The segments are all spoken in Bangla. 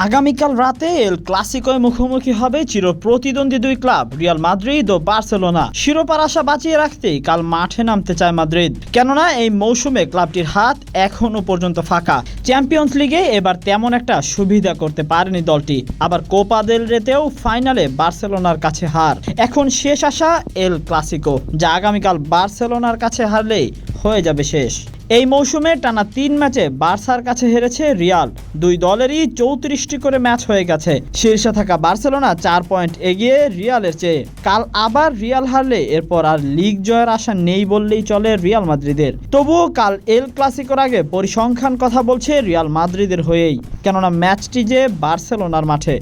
আগামীকাল রাতে এল ক্লাসিকোয় মুখোমুখি হবে চিরপ্রতিদ্বন্দ্বী দুই ক্লাব রিয়াল মাদ্রিদ ও বার্সেলোনা। শিরোপার আশা বাঁচিয়ে রাখতেই কাল মাঠে নামতে চায় মাদ্রিদ, কেননা এই মৌসুমে ক্লাবটির হাত এখনও পর্যন্ত ফাঁকা। চ্যাম্পিয়ন্স লিগে এবার তেমন একটা সুবিধা করতে পারেনি দলটি, আবার কোপা দেল রেতেও ফাইনালে বার্সেলোনার কাছে হার। এখন শেষ আশা এল ক্লাসিকো, যা আগামীকাল বার্সেলোনার কাছে হারলেই হয়ে যাবে শেষ। এই মৌসুমে টানা 3 ম্যাচে বার্সার কাছে হেরেছে রিয়াল। দুই দলেরই 34টি করে ম্যাচ হয়ে গেছে। শীর্ষে থাকা বার্সেলোনা 4 পয়েন্ট এগিয়ে রিয়ালের চেয়ে। কাল আবার রিয়াল হারলে এরপর আর লিগ জয়ের আশা নেই বললেই চলে রিয়াল মাদ্রিদের। তবুও কাল এল ক্লাসিকোর আগে পরিসংখ্যান কথা বলছে রিয়াল মাদ্রিদের হয়েই, কেননা ম্যাচটি যে বার্সেলোনার মাঠে।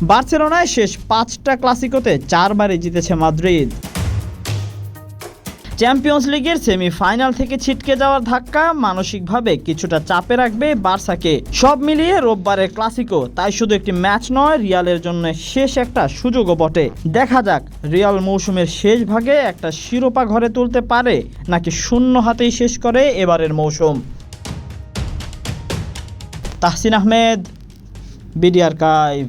বার্সেলোনায় শেষ 5টা ক্লাসিকোতে 4বারই জিতেছে মাদ্রিদ। চ্যাম্পিয়ন্স লিগের সেমিফাইনাল থেকে ছিটকে যাওয়ার ধাক্কা মানসিকভাবে কিছুটা চাপে রাখবে বার্সাকে। সব মিলিয়ে রোববারের ক্লাসিকো তাই শুধু একটি ম্যাচ নয়, রিয়ালের জন্য শেষ একটা সুযোগও বটে। দেখা যাক রিয়াল মৌসুমের শেষ ভাগে একটা শিরোপা ঘরে তুলতে পারে নাকি শূন্য হাতেই শেষ করে এবারের মৌসুম। Tahsin Ahmed, BD archive.